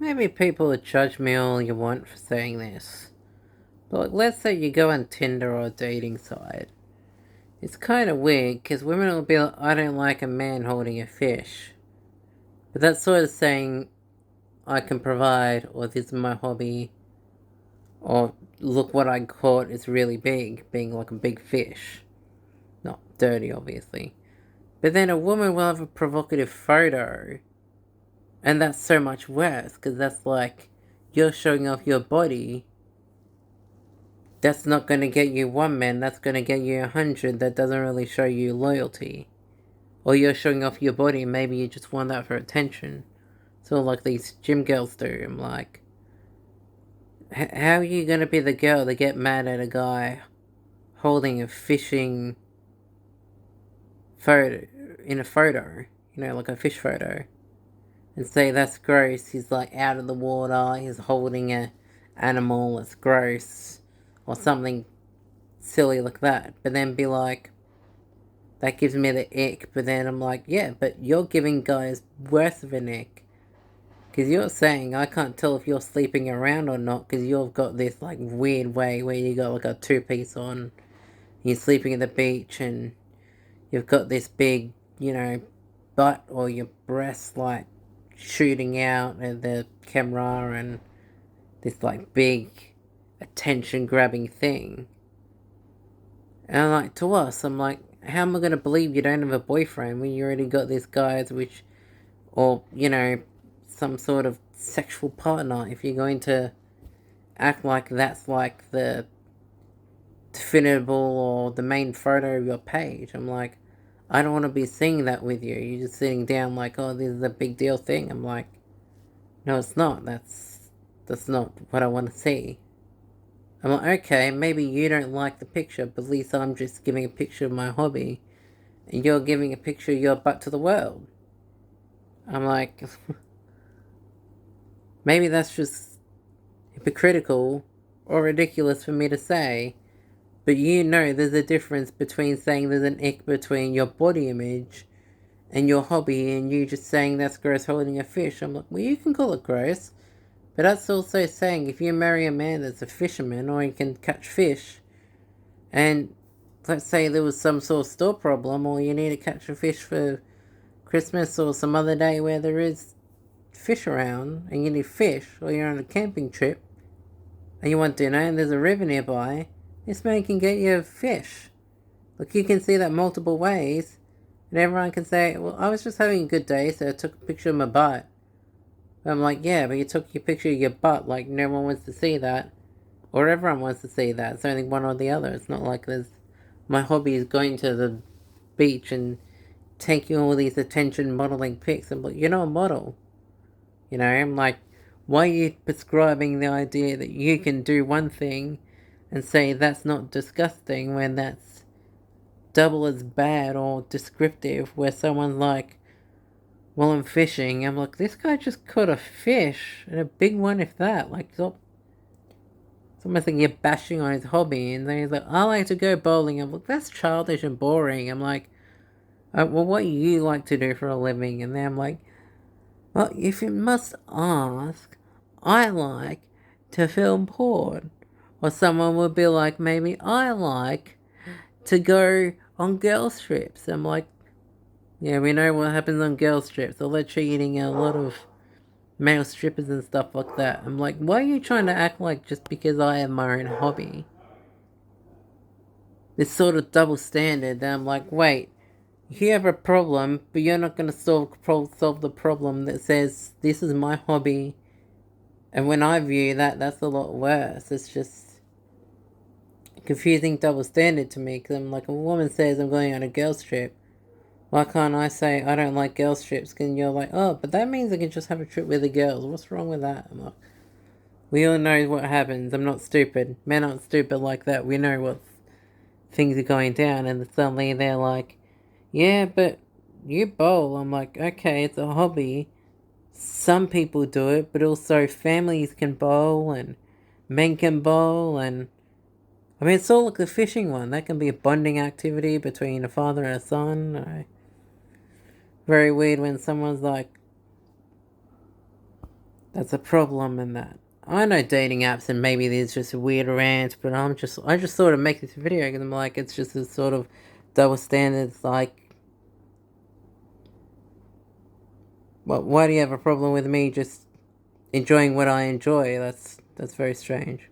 maybe people would judge me all you want for saying this. But like, let's say you go on Tinder or a dating site. It's kind of weird because women will be like, I don't like a man holding a fish. But that's sort of saying I can provide, or this is my hobby, or look what I caught is really big, being like a big fish. Not dirty, obviously. But then a woman will have a provocative photo, and that's so much worse because that's like you're showing off your body. That's not going to get you one man, that's going to get you 100. That doesn't really show you loyalty. Or you're showing off your body, maybe you just want that for attention. So like these gym girls do. I'm like, how are you going to be the girl to get mad at a guy holding a fishing photo, in a photo, like a fish photo, and say that's gross, he's like out of the water, he's holding a animal, it's gross, or something silly like that, but then be like, that gives me the ick, but then I'm like, yeah, but you're giving guys worse of an ick. Because you're saying I can't tell if you're sleeping around or not because you've got this like weird way where you got like a two-piece on, you're sleeping at the beach and you've got this big, butt or your breast like shooting out at the camera and this like big attention grabbing thing. And I'm like, to us, I'm like, how am I going to believe you don't have a boyfriend when you already got this guy's, which, or, some sort of sexual partner if you're going to act like that's like the definable or the main photo of your page. I'm like, I don't want to be seeing that with you. You're just sitting down like, oh, this is a big deal thing. I'm like, no, it's not. That's not what I want to see. I'm like, okay, maybe you don't like the picture, but at least I'm just giving a picture of my hobby, and you're giving a picture of your butt to the world. I'm like, maybe that's just hypocritical or ridiculous for me to say, but there's a difference between saying there's an ick between your body image and your hobby and you just saying that's gross holding a fish. I'm like, well, you can call it gross, but that's also saying if you marry a man that's a fisherman or he can catch fish, and let's say there was some sort of store problem or you need to catch a fish for Christmas or some other day where there is fish around and you need fish, or you're on a camping trip and you want dinner and there's a river nearby, this man can get you fish. Look, you can see that multiple ways, and everyone can say, well, I was just having a good day, so I took a picture of my butt. But I'm like, yeah, but you took your picture of your butt, like no one wants to see that. Or everyone wants to see that. It's only one or the other. It's not like my hobby is going to the beach and taking all these attention modeling pics. I'm like, you're not a model. I'm like, why are you prescribing the idea that you can do one thing and say that's not disgusting when that's double as bad or descriptive, where someone's like, well, I'm fishing. I'm like, this guy just caught a fish, and a big one if that. Like, it's almost like you're bashing on his hobby, and then he's like, I like to go bowling. I'm like, that's childish and boring. I'm like, well, what do you like to do for a living? And then I'm like, well, if you must ask, I like to film porn. Or someone would be like, maybe I like to go on girls' trips. I'm like, yeah, we know what happens on girls' trips. Or they're cheating a lot of male strippers and stuff like that. I'm like, why are you trying to act like just because I have my own hobby? This sort of double standard that I'm like, wait, you have a problem, but you're not going to solve the problem that says this is my hobby. And when I view that, that's a lot worse. It's just confusing double standard to me because I'm like, a woman says I'm going on a girls' trip. Why can't I say I don't like girls' trips? And you're like, oh, but that means I can just have a trip with the girls. What's wrong with that? I'm like, we all know what happens. I'm not stupid. Men aren't stupid like that. We know what things are going down. And suddenly they're like, yeah, but you bowl. I'm like, okay, it's a hobby. Some people do it, but also families can bowl and men can bowl. And I mean, it's all like the fishing one. That can be a bonding activity between a father and a son. Very weird when someone's like, That's a problem in that. I know dating apps and maybe there's just a weird rant, but I just thought of make this video because I'm like, it's just a sort of double standards. Like, well, why do you have a problem with me just enjoying what I enjoy? That's very strange.